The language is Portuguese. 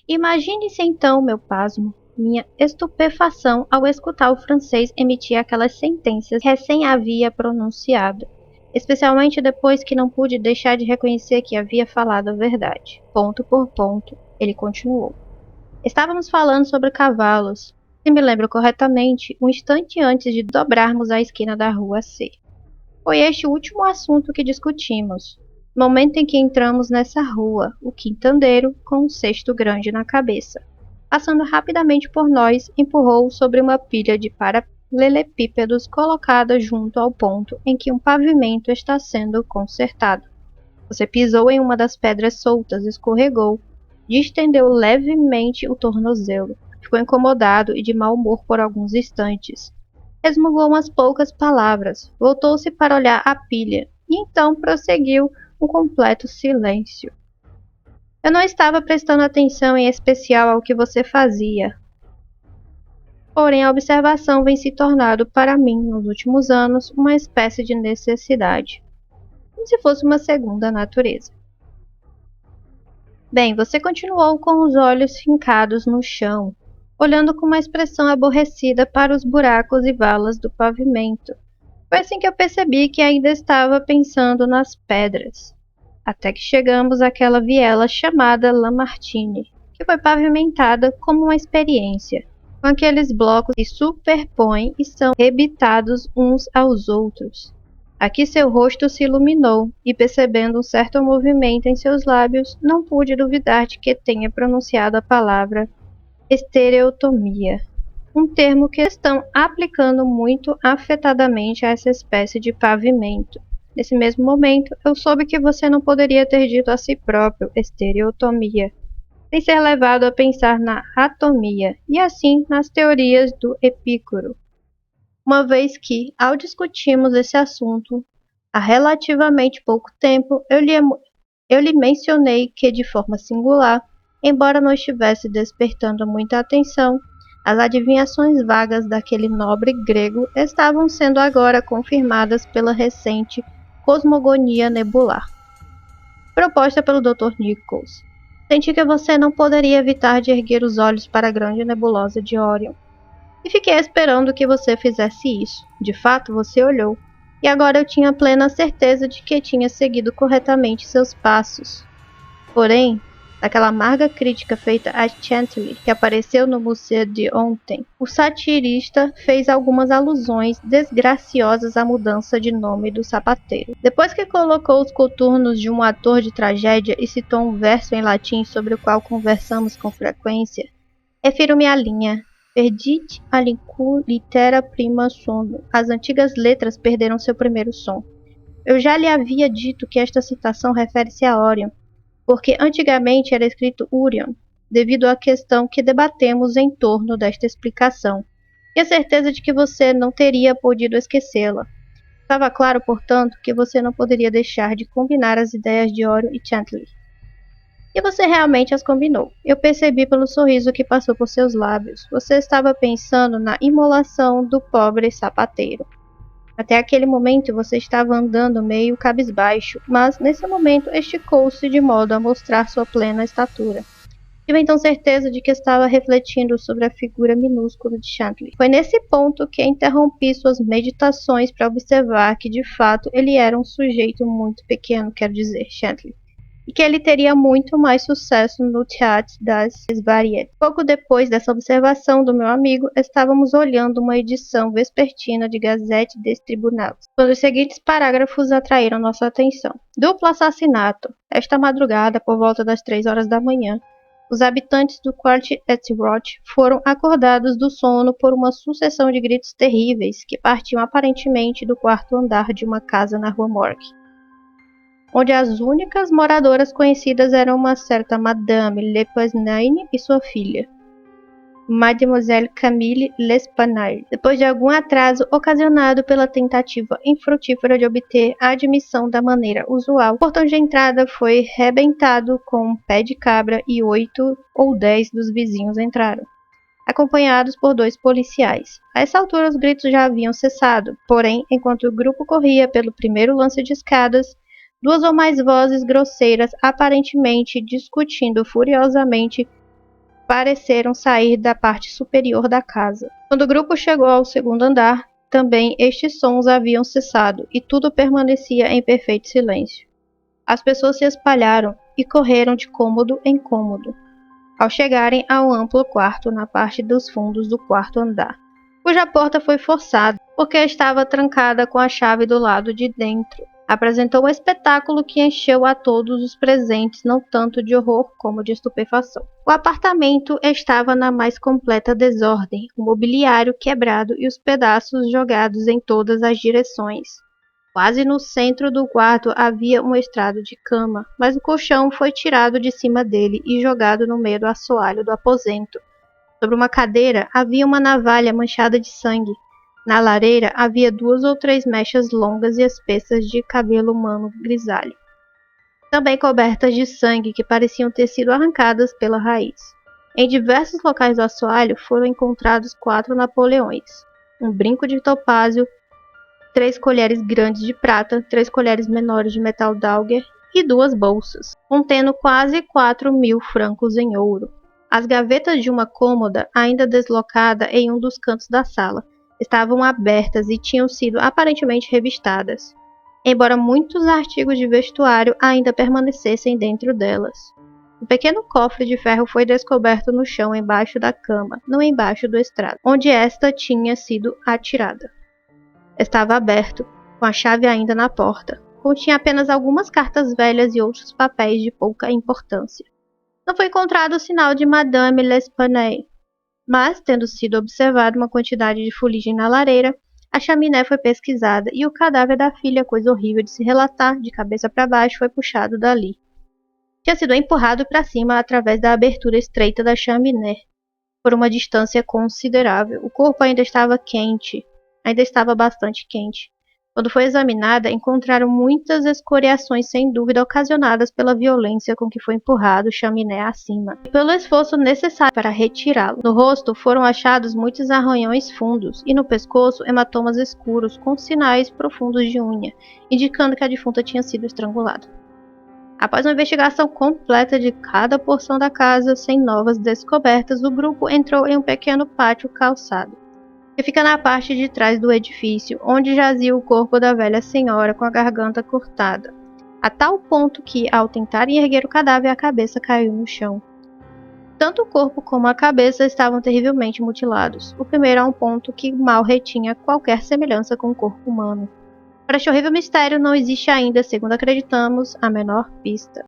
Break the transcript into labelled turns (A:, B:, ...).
A: Imagine-se então meu pasmo, minha estupefação ao escutar o francês emitir aquelas sentenças que recém havia pronunciado, especialmente depois que não pude deixar de reconhecer que havia falado a verdade. Ponto por ponto, ele continuou. Estávamos falando sobre cavalos, se me lembro corretamente, um instante antes de dobrarmos a esquina da rua C. Foi este o último assunto que discutimos. No momento em que entramos nessa rua, o quintandeiro, com um cesto grande na cabeça, passando rapidamente por nós, empurrou sobre uma pilha de paralelepípedos colocada junto ao ponto em que um pavimento está sendo consertado. Você pisou em uma das pedras soltas, escorregou, distendeu levemente o tornozelo, ficou incomodado e de mau humor por alguns instantes. Resmungou umas poucas palavras, voltou-se para olhar a pilha, e então prosseguiu um completo silêncio. Eu não estava prestando atenção em especial ao que você fazia. Porém, a observação vem se tornando para mim, nos últimos anos, uma espécie de necessidade, como se fosse uma segunda natureza. Bem, você continuou com os olhos fincados no chão, olhando com uma expressão aborrecida para os buracos e valas do pavimento. Foi assim que eu percebi que ainda estava pensando nas pedras, até que chegamos àquela viela chamada Lamartine, que foi pavimentada como uma experiência, com aqueles blocos que se superpõem e são rebitados uns aos outros. Aqui seu rosto se iluminou, e percebendo um certo movimento em seus lábios, não pude duvidar de que tenha pronunciado a palavra estereotomia, um termo que estão aplicando muito afetadamente a essa espécie de pavimento. Nesse mesmo momento, eu soube que você não poderia ter dito a si próprio estereotomia, sem ser levado a pensar na atomia, e assim nas teorias do Epicuro. Uma vez que, ao discutirmos esse assunto, há relativamente pouco tempo, eu lhe mencionei que, de forma singular, embora não estivesse despertando muita atenção, as adivinhações vagas daquele nobre grego estavam sendo agora confirmadas pela recente cosmogonia nebular, proposta pelo Dr. Nichols. Senti que você não poderia evitar de erguer os olhos para a grande nebulosa de Órion, e fiquei esperando que você fizesse isso. De fato, você olhou, e agora eu tinha plena certeza de que tinha seguido corretamente seus passos. Porém, naquela amarga crítica feita a Chantilly, que apareceu no museu de ontem, o satirista fez algumas alusões desgraciosas à mudança de nome do sapateiro. Depois que colocou os coturnos de um ator de tragédia e citou um verso em latim sobre o qual conversamos com frequência, refiro-me à linha Perdit aliquo litera prima sono. As antigas letras perderam seu primeiro som. Eu já lhe havia dito que esta citação refere-se a Órion, porque antigamente era escrito Urion, devido à questão que debatemos em torno desta explicação, e a certeza de que você não teria podido esquecê-la. Estava claro, portanto, que você não poderia deixar de combinar as ideias de Órion e Chantilly. E você realmente as combinou. Eu percebi pelo sorriso que passou por seus lábios. Você estava pensando na imolação do pobre sapateiro. Até aquele momento você estava andando meio cabisbaixo, mas nesse momento esticou-se de modo a mostrar sua plena estatura. Tive então certeza de que estava refletindo sobre a figura minúscula de Chantilly. Foi nesse ponto que interrompi suas meditações para observar que de fato ele era um sujeito muito pequeno, quero dizer, Chantilly, e que ele teria muito mais sucesso no Théâtre das Variétés. Pouco depois dessa observação do meu amigo, estávamos olhando uma edição vespertina de Gazette des Tribunaux, quando os seguintes parágrafos atraíram nossa atenção. Duplo assassinato. Esta madrugada, por volta das 3 horas da manhã, os habitantes do Quartier-et-Roch foram acordados do sono por uma sucessão de gritos terríveis que partiam aparentemente do quarto andar de uma casa na rua Morgue, onde as únicas moradoras conhecidas eram uma certa Madame L'Espanay e sua filha, Mademoiselle Camille L'Espanay. Depois de algum atraso ocasionado pela tentativa infrutífera de obter a admissão da maneira usual, o portão de entrada foi rebentado com um pé de cabra e 8 ou 10 dos vizinhos entraram, acompanhados por 2 policiais. A essa altura os gritos já haviam cessado, porém, enquanto o grupo corria pelo primeiro lance de escadas, 2 ou mais vozes grosseiras, aparentemente discutindo furiosamente, pareceram sair da parte superior da casa. Quando o grupo chegou ao segundo andar, também estes sons haviam cessado e tudo permanecia em perfeito silêncio. As pessoas se espalharam e correram de cômodo em cômodo, ao chegarem ao amplo quarto na parte dos fundos do quarto andar, cuja porta foi forçada porque estava trancada com a chave do lado de dentro. Apresentou um espetáculo que encheu a todos os presentes não tanto de horror como de estupefação. O apartamento estava na mais completa desordem, o mobiliário quebrado e os pedaços jogados em todas as direções. Quase no centro do quarto havia um estrado de cama, mas o colchão foi tirado de cima dele e jogado no meio do assoalho do aposento. Sobre uma cadeira havia uma navalha manchada de sangue. Na lareira havia 2 ou 3 mechas longas e espessas de cabelo humano grisalho, também cobertas de sangue que pareciam ter sido arrancadas pela raiz. Em diversos locais do assoalho foram encontrados 4 napoleões, um brinco de topázio, 3 colheres grandes de prata, 3 colheres menores de metal Dauger e 2 bolsas, contendo quase 4.000 francos em ouro. As gavetas de uma cômoda, ainda deslocada em um dos cantos da sala, estavam abertas e tinham sido aparentemente revistadas, embora muitos artigos de vestuário ainda permanecessem dentro delas. Um pequeno cofre de ferro foi descoberto no chão embaixo da cama, não embaixo do estrado, onde esta tinha sido atirada. Estava aberto, com a chave ainda na porta. Continha apenas algumas cartas velhas e outros papéis de pouca importância. Não foi encontrado o sinal de Madame L'Espanaye, mas, tendo sido observada uma quantidade de fuligem na lareira, a chaminé foi pesquisada e o cadáver da filha, coisa horrível de se relatar, de cabeça para baixo, foi puxado dali. Tinha sido empurrado para cima através da abertura estreita da chaminé, por uma distância considerável. O corpo ainda estava bastante quente. Quando foi examinada, encontraram muitas escoriações sem dúvida ocasionadas pela violência com que foi empurrado o chaminé acima, e pelo esforço necessário para retirá-lo. No rosto foram achados muitos arranhões fundos, e no pescoço hematomas escuros com sinais profundos de unha, indicando que a defunta tinha sido estrangulada. Após uma investigação completa de cada porção da casa, sem novas descobertas, o grupo entrou em um pequeno pátio calçado, que fica na parte de trás do edifício, onde jazia o corpo da velha senhora com a garganta cortada, a tal ponto que, ao tentarem erguer o cadáver, a cabeça caiu no chão. Tanto o corpo como a cabeça estavam terrivelmente mutilados, o primeiro a um ponto que mal retinha qualquer semelhança com o corpo humano. Para este horrível mistério não existe ainda, segundo acreditamos, a menor pista.